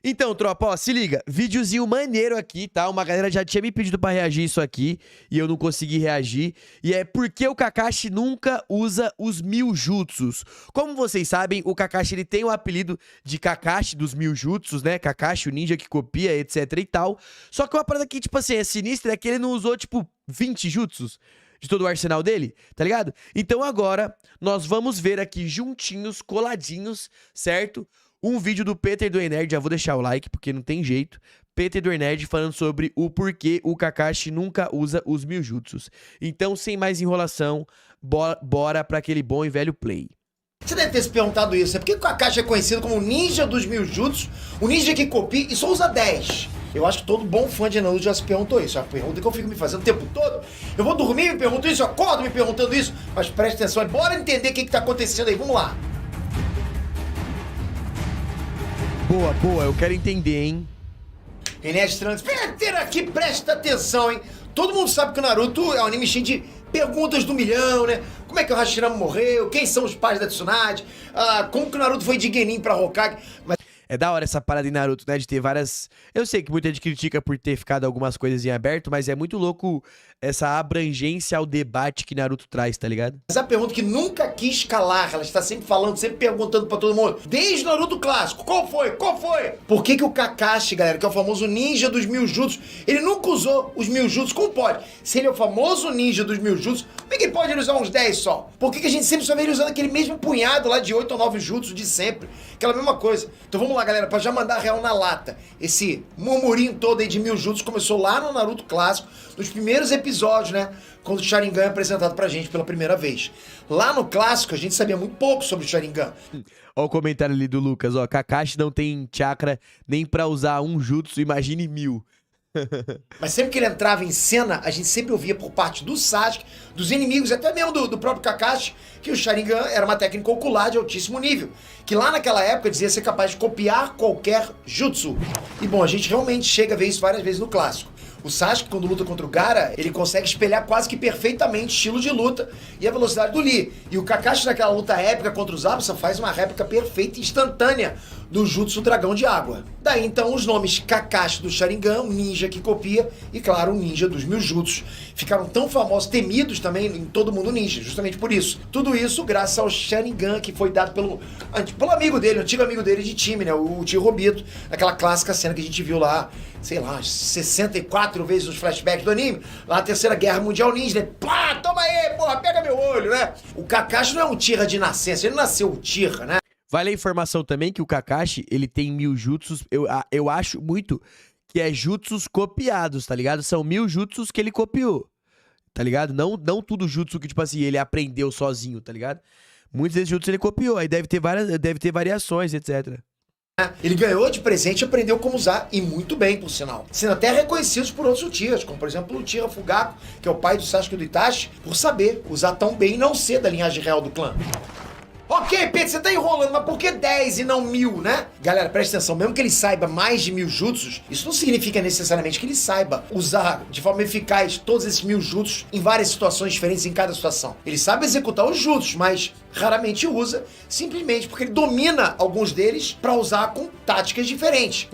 Então, tropa, ó, se liga, videozinho maneiro aqui, tá? Uma galera já tinha me pedido pra reagir isso aqui e eu não consegui reagir. E é porque o Kakashi nunca usa os 1000 jutsus. Como vocês sabem, o Kakashi ele tem o apelido de Kakashi dos 1000 jutsus, né? Kakashi, o ninja que copia, etc e tal. Só que uma parada que, tipo assim, é sinistra é que ele não usou, tipo, 20 jutsus de todo o arsenal dele, tá ligado? Então agora nós vamos ver aqui juntinhos, coladinhos, certo? Um vídeo do Peter do Nerd, já vou deixar o like porque não tem jeito. Peter do Nerd falando sobre o porquê o Kakashi nunca usa os 1000 jutsus. Então, sem mais enrolação, bora pra aquele bom e velho play. Você deve ter se perguntado isso, né? Por que o Kakashi é conhecido como o ninja dos 1000 jutsus, o ninja que copia e só usa 10? Eu acho que todo bom fã de Naruto já se perguntou isso. É uma pergunta que eu fico me fazendo o tempo todo. Eu vou dormir e me pergunto isso, eu acordo me perguntando isso. Mas preste atenção, bora entender o que tá acontecendo aí. Vamos lá. Boa, boa, eu quero entender, hein? Nerd Trans, Peter aqui, presta atenção, hein? Todo mundo sabe que o Naruto é um anime cheio de perguntas do milhão, né? Como é que o Hashirama morreu? Quem são os pais da Tsunade? Como que o Naruto foi de Genin pra Hokage? Mas É da hora essa parada em Naruto, né? De ter várias... Eu sei que muita gente critica por ter ficado algumas coisas em aberto, mas é muito louco essa abrangência ao debate que Naruto traz, tá ligado? a pergunta que nunca quis calar, ela está sempre falando, sempre perguntando pra todo mundo. Desde o Naruto clássico, qual foi? Qual foi? Por que o Kakashi, galera, que é o famoso ninja dos 1000 jutsus, ele nunca usou os 1000 jutsus? Como pode? Se ele é o famoso ninja dos 1000 jutsus, como é que ele pode usar uns 10 só? Por que a gente sempre só vê ele usando aquele mesmo punhado lá de 8 ou 9 jutsus de sempre? Aquela mesma coisa. Então vamos lá, galera, pra já mandar a real na lata. Esse murmurinho todo aí de 1000 jutsus começou lá no Naruto clássico, nos primeiros episódios, né? Quando o Sharingan é apresentado pra gente pela primeira vez. Lá no clássico, a gente sabia muito pouco sobre o Sharingan. Ó o comentário ali do Lucas, ó. Kakashi não tem chakra nem pra usar um jutsu, imagine 1000. Mas sempre que ele entrava em cena, a gente sempre ouvia por parte do Sasuke, dos inimigos, até mesmo do próprio Kakashi, que o Sharingan era uma técnica ocular de altíssimo nível, que lá naquela época dizia ser capaz de copiar qualquer jutsu. E bom, a gente realmente chega a ver isso várias vezes no clássico. O Sasuke, quando luta contra o Gaara, ele consegue espelhar quase que perfeitamente o estilo de luta e a velocidade do Lee. E o Kakashi, naquela luta épica contra os Zabuza, faz uma réplica perfeita e instantânea do Jutsu Dragão de Água. Daí então os nomes Kakashi do Sharingan, o ninja que copia, e claro, o ninja dos 1000 jutsus. Ficaram tão famosos, temidos também em todo mundo ninja, justamente por isso. Tudo isso graças ao Sharingan que foi dado pelo amigo dele, o antigo amigo dele de time, né? O tio Robito, naquela clássica cena que a gente viu lá, sei lá, 64 vezes nos flashbacks do anime, lá na Terceira Guerra Mundial Ninja, né? Pá, toma aí, porra, pega meu olho, né? O Kakashi não é um Uchiha de nascença, ele não nasceu Uchiha, né? Vale a informação também que o Kakashi, ele tem 1000 jutsus, eu acho muito que é jutsus copiados, tá ligado? São 1000 jutsus que ele copiou, tá ligado? Não tudo jutsu que, tipo assim, ele aprendeu sozinho, tá ligado? Muitos desses jutsus ele copiou, aí deve ter variações, etc. Ele ganhou de presente e aprendeu como usar, e muito bem, por sinal. Sendo até reconhecidos por outros Uchihas, como por exemplo o Uchiha Fugaku, que é o pai do Sasuke e do Itachi, por saber usar tão bem e não ser da linhagem real do clã. Ok, Pedro, você tá enrolando, mas por que 10 e não 1000, né? Galera, presta atenção, mesmo que ele saiba mais de 1000 jutsus, isso não significa necessariamente que ele saiba usar de forma eficaz todos esses 1000 jutsus em várias situações diferentes em cada situação. Ele sabe executar os jutsus, mas raramente usa, simplesmente porque ele domina alguns deles pra usar com táticas diferentes.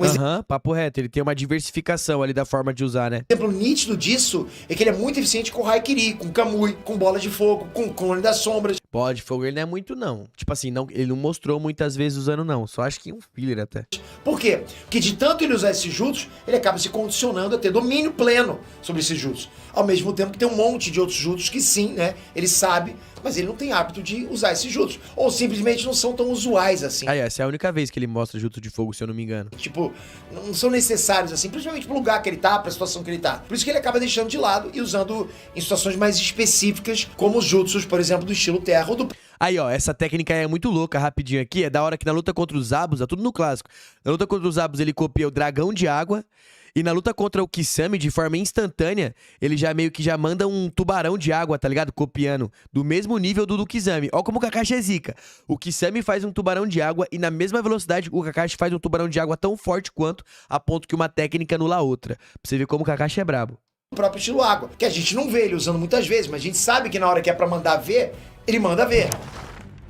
Papo reto, ele tem uma diversificação ali da forma de usar, né? Um exemplo nítido disso é que ele é muito eficiente com Haikiri, com Kamui, com bola de fogo, com clone das sombras. Bola de fogo ele não é muito, não. Tipo assim, ele não mostrou muitas vezes usando, não. Só acho que um filler até. Por quê? Porque de tanto ele usar esses jutsus, ele acaba se condicionando a ter domínio pleno sobre esses jutsus. Ao mesmo tempo que tem um monte de outros jutsus que sim, né? Ele sabe, mas ele não tem hábito de usar esses jutsus. Ou simplesmente não são tão usuais assim. Essa é a única vez que ele mostra jutsu de fogo, se eu não me engano. Tipo, não são necessários assim, principalmente pro lugar que ele tá, pra situação que ele tá. Por isso que ele acaba deixando de lado e usando em situações mais específicas, como os jutsus, por exemplo, do estilo terra ou do... Aí, ó, essa técnica é muito louca, rapidinho aqui. É da hora que na luta contra os Zabuza, tudo no clássico. Na luta contra os Zabuza, ele copia o Dragão de Água. E na luta contra o Kisame, de forma instantânea, ele já meio que já manda um tubarão de água, tá ligado? Copiando. Do mesmo nível do Kisame. Ó como o Kakashi é zica. O Kisame faz um tubarão de água e na mesma velocidade o Kakashi faz um tubarão de água tão forte quanto, a ponto que uma técnica anula a outra. Pra você ver como o Kakashi é brabo. O próprio estilo água, que a gente não vê ele usando muitas vezes, mas a gente sabe que na hora que é pra mandar ver, ele manda ver.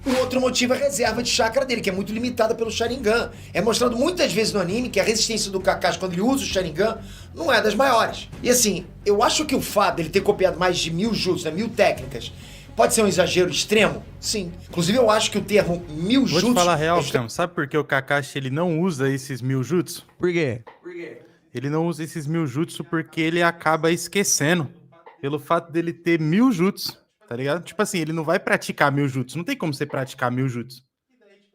O outro motivo é a reserva de chakra dele, que é muito limitada pelo Sharingan. É mostrado muitas vezes no anime que a resistência do Kakashi quando ele usa o Sharingan não é das maiores. E assim, eu acho que o fato dele ter copiado mais de 1000 jutsus, né, 1000 técnicas, pode ser um exagero extremo? Sim. Inclusive eu acho que o termo 1000 Vou jutsus... te falar a real, Cam. Sabe por que o Kakashi ele não usa esses 1000 jutsu? Por quê? Ele não usa esses 1000 jutsu porque ele acaba esquecendo. Pelo fato dele ter 1000 jutsu, tá ligado? Tipo assim, ele não vai praticar 1000 jutsu. Não tem como você praticar 1000 jutsu.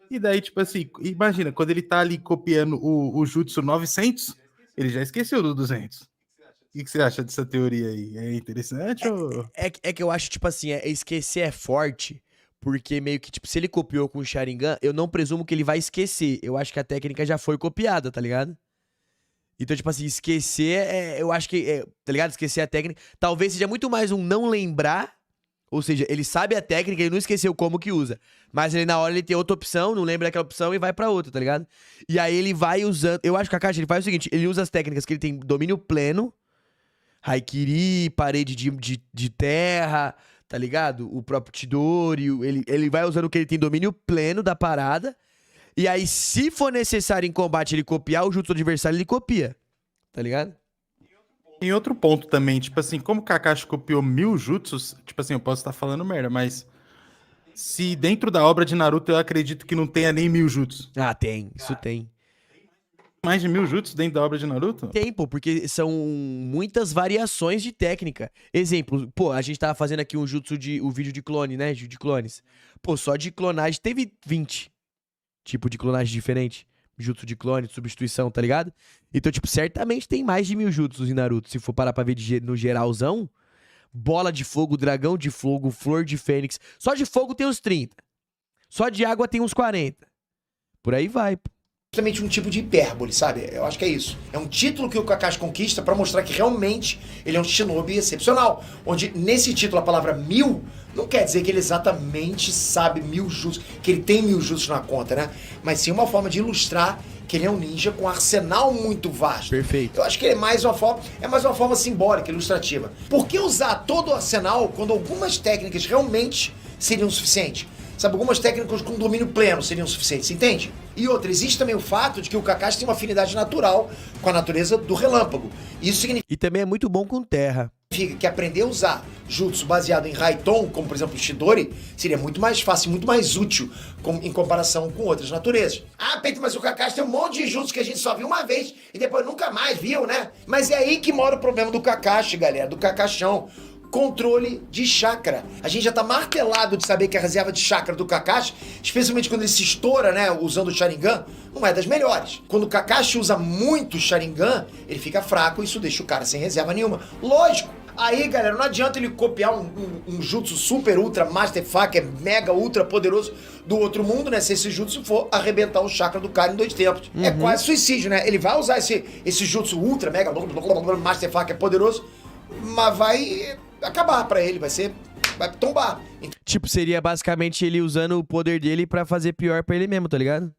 E daí, tipo assim, imagina, quando ele tá ali copiando o jutsu 900, ele já esqueceu do 200. O que você acha dessa teoria aí? É interessante ou... É que eu acho, tipo assim, esquecer é forte, porque meio que, tipo, se ele copiou com o Sharingan, eu não presumo que ele vai esquecer. Eu acho que a técnica já foi copiada, tá ligado? Então, tipo assim, esquecer, eu acho que, tá ligado? Esquecer a técnica. Talvez seja muito mais um não lembrar, ou seja, ele sabe a técnica, ele não esqueceu como que usa. Mas ele na hora ele tem outra opção, não lembra daquela opção e vai pra outra, tá ligado? E aí ele vai usando. Eu acho que a Kakashi ele faz o seguinte: ele usa as técnicas que ele tem domínio pleno. Haikiri, parede de terra, tá ligado? O próprio Chidori, ele vai usando o que ele tem domínio pleno da parada. E aí, se for necessário em combate ele copiar o jutsu do adversário, ele copia. Tá ligado? Em outro ponto também, tipo assim, como o Kakashi copiou 1000 jutsus, tipo assim, eu posso estar falando merda, mas se dentro da obra de Naruto eu acredito que não tenha nem 1000 jutsus. Ah, tem. Isso tem. Mais de 1000 jutsus dentro da obra de Naruto? Tem, pô, porque são muitas variações de técnica. Exemplo, pô, a gente tava fazendo aqui o vídeo de clone, né? De clones. Pô, só de clonagem teve 20 tipos de clonagem diferente. Jutsu de clone, de substituição, tá ligado? Então, tipo, certamente tem mais de 1000 jutsus em Naruto. Se for parar pra ver no geralzão, bola de fogo, dragão de fogo, flor de fênix. Só de fogo tem uns 30. Só de água tem uns 40. Por aí vai, pô. Justamente um tipo de hipérbole, sabe? Eu acho que é isso. É um título que o Kakashi conquista pra mostrar que realmente ele é um shinobi excepcional. Onde nesse título a palavra 1000 não quer dizer que ele exatamente sabe 1000 jutsus, que ele tem 1000 jutsus na conta, né? Mas sim uma forma de ilustrar que ele é um ninja com um arsenal muito vasto. Perfeito. Eu acho que é mais uma forma simbólica, ilustrativa. Por que usar todo o arsenal quando algumas técnicas realmente seriam suficientes? Sabe, algumas técnicas com domínio pleno seriam suficientes, entende? E outra, existe também o fato de que o Kakashi tem uma afinidade natural com a natureza do relâmpago. Isso significa E também é muito bom com terra. que aprender a usar jutsu baseado em Raiton, como por exemplo o Chidori, seria muito mais fácil, muito mais útil em comparação com outras naturezas. Ah, Peito, mas o Kakashi tem um monte de jutsu que a gente só viu uma vez e depois nunca mais viu, né? Mas é aí que mora o problema do Kakashi, galera, do Kakashão. Controle de chakra. A gente já tá martelado de saber que a reserva de chakra do Kakashi, especialmente quando ele se estoura, né, usando o Sharingan, não é das melhores. Quando o Kakashi usa muito Sharingan, ele fica fraco e isso deixa o cara sem reserva nenhuma. Lógico. Aí, galera, não adianta ele copiar um jutsu super, ultra, master fucker, mega, ultra poderoso do outro mundo, né? Se esse jutsu for arrebentar o chakra do cara em 2 tempos. É quase suicídio, né? Ele vai usar esse jutsu ultra, mega, master fucker poderoso, mas vai acabar pra ele, vai tombar. Tipo, seria basicamente ele usando o poder dele pra fazer pior pra ele mesmo, tá ligado?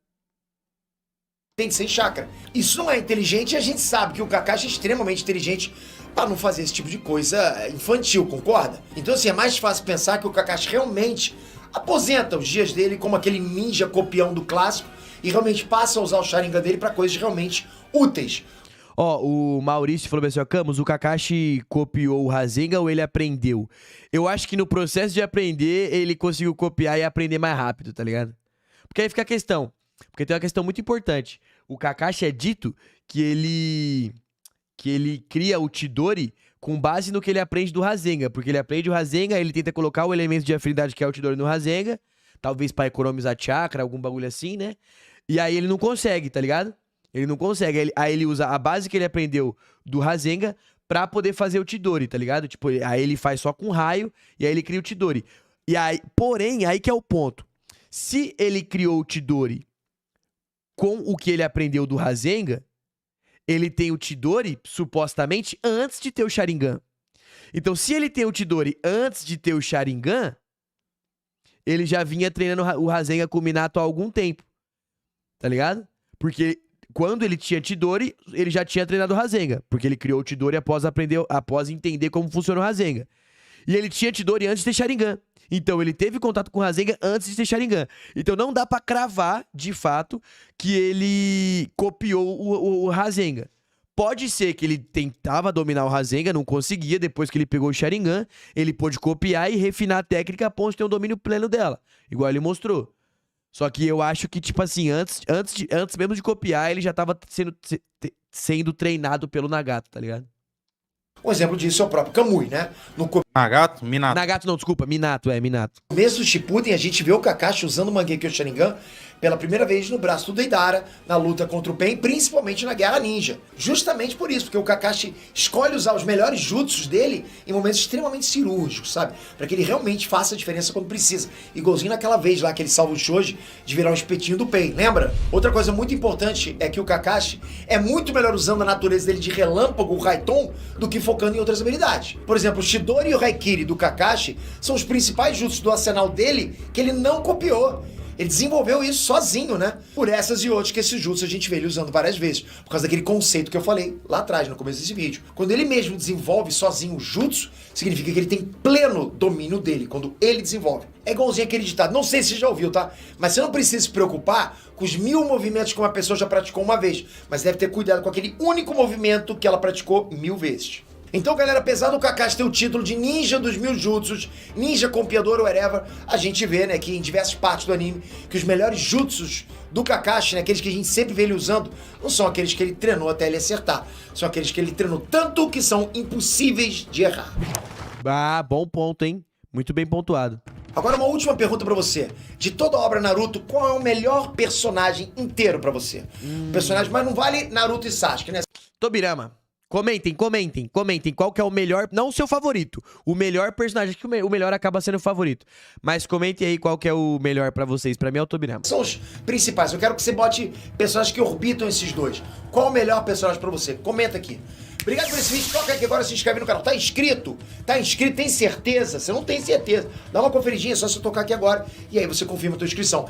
Tem sem chakra. Isso não é inteligente e a gente sabe que o Kakashi é extremamente inteligente pra não fazer esse tipo de coisa infantil, concorda? Então assim, é mais fácil pensar que o Kakashi realmente aposenta os dias dele como aquele ninja copião do clássico e realmente passa a usar o Sharingan dele pra coisas realmente úteis. Ó, o Maurício falou assim, ó, Camus, o Kakashi copiou o Rasengan ou ele aprendeu? Eu acho que no processo de aprender, ele conseguiu copiar e aprender mais rápido, tá ligado? Porque aí fica a questão. Porque tem uma questão muito importante. O Kakashi é dito que ele cria o Chidori com base no que ele aprende do Rasengan. Porque ele aprende o Rasengan, ele tenta colocar o elemento de afinidade que é o Chidori no Rasengan. Talvez pra economizar chakra, algum bagulho assim, né? E aí ele não consegue, tá ligado? Ele não consegue. Aí ele usa a base que ele aprendeu do Rasengan pra poder fazer o Chidori, tá ligado? Tipo, aí ele faz só com raio e aí ele cria o Chidori. E aí, porém, aí que é o ponto. Se ele criou o Chidori com o que ele aprendeu do Rasengan, ele tem o Chidori, supostamente, antes de ter o Sharingan. Então, se ele tem o Chidori antes de ter o Sharingan, ele já vinha treinando o Rasengan com o Minato há algum tempo. Tá ligado? Porque quando ele tinha Chidori, ele já tinha treinado o Rasengan. Porque ele criou o Chidori após entender como funciona o Rasengan. E ele tinha Chidori antes de ter Sharingan. Então ele teve contato com o Rasengan antes de ter Sharingan. Então não dá pra cravar, de fato, que ele copiou o Rasengan. Pode ser que ele tentava dominar o Rasengan, não conseguia, depois que ele pegou o Sharingan, ele pôde copiar e refinar a técnica a ponto de ter um domínio pleno dela, igual ele mostrou. Só que eu acho que, tipo assim, antes mesmo de copiar, ele já tava sendo treinado pelo Nagato, tá ligado? Um exemplo disso é o próprio Kamui, né? No Nagato? Minato. Nagato não, desculpa, Minato, Minato. começo do Shippuden, a gente vê o Kakashi usando o Mangekyo Sharingan pela primeira vez no braço do Deidara, na luta contra o Pain, principalmente na Guerra Ninja. Justamente por isso, porque o Kakashi escolhe usar os melhores jutsus dele em momentos extremamente cirúrgicos, sabe? Pra que ele realmente faça a diferença quando precisa. Igualzinho naquela vez lá que ele salva o Shoji de virar um espetinho do Pain, lembra? Outra coisa muito importante é que o Kakashi é muito melhor usando a natureza dele de relâmpago, o Raiton, do que focando em outras habilidades. Por exemplo, o Chidori e o Haikiri do Kakashi são os principais jutsus do arsenal dele que ele não copiou. Ele desenvolveu isso sozinho, né? Por essas e outras que esse jutsu a gente vê ele usando várias vezes. Por causa daquele conceito que eu falei lá atrás, no começo desse vídeo. Quando ele mesmo desenvolve sozinho o jutsu, significa que ele tem pleno domínio dele, quando ele desenvolve. É igualzinho aquele ditado, não sei se você já ouviu, tá? Mas você não precisa se preocupar com os 1000 movimentos que uma pessoa já praticou uma vez. Mas deve ter cuidado com aquele único movimento que ela praticou 1000 vezes. Então, galera, apesar do Kakashi ter o título de ninja dos 1000 jutsus, ninja copiador ou whatever, a gente vê, né, que em diversas partes do anime, que os melhores jutsus do Kakashi, né, aqueles que a gente sempre vê ele usando, não são aqueles que ele treinou até ele acertar. São aqueles que ele treinou tanto que são impossíveis de errar. Ah, bom ponto, hein? Muito bem pontuado. Agora uma última pergunta pra você. De toda a obra Naruto, qual é o melhor personagem inteiro pra você? Personagem, mas não vale Naruto e Sasuke, né? Tobirama. Comentem. Qual que é o melhor, não o seu favorito, o melhor personagem, que o melhor acaba sendo o favorito. Mas comentem aí qual que é o melhor pra vocês. Pra mim é o Tobirama. São os principais. Eu quero que você bote personagens que orbitam esses dois. Qual o melhor personagem pra você? Comenta aqui. Obrigado por esse vídeo. Toca aqui agora, se inscreve no canal. Tá inscrito? Tá inscrito? Tem certeza? Você não tem certeza. Dá uma conferidinha, é só você tocar aqui agora. E aí você confirma a tua inscrição.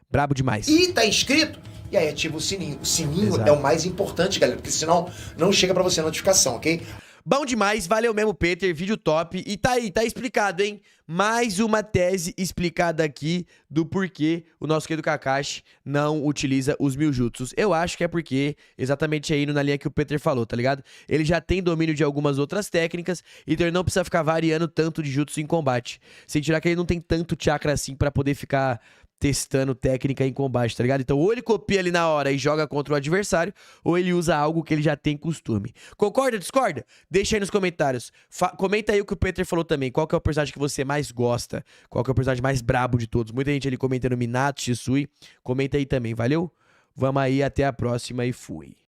Brabo demais. E tá inscrito? E aí ativa o sininho. O sininho Exato. é o mais importante, galera, porque senão não chega pra você a notificação, ok? Bom demais, valeu mesmo, Peter, vídeo top. E tá aí, tá explicado, hein? Mais uma tese explicada aqui do porquê o nosso querido Kakashi não utiliza os 1000 jutsus. Eu acho que é porque, exatamente aí na linha que o Peter falou, tá ligado? Ele já tem domínio de algumas outras técnicas, então ele não precisa ficar variando tanto de jutsu em combate. Sem tirar que ele não tem tanto chakra assim pra poder ficar testando técnica em combate, tá ligado? Então, ou ele copia ali na hora e joga contra o adversário, ou ele usa algo que ele já tem costume. Concorda, discorda? Deixa aí nos comentários. Comenta aí o que o Peter falou também. Qual que é o personagem que você mais gosta? Qual que é o personagem mais brabo de todos? Muita gente ali comentando Minato, Shisui. Comenta aí também, valeu? Vamos aí, até a próxima e fui.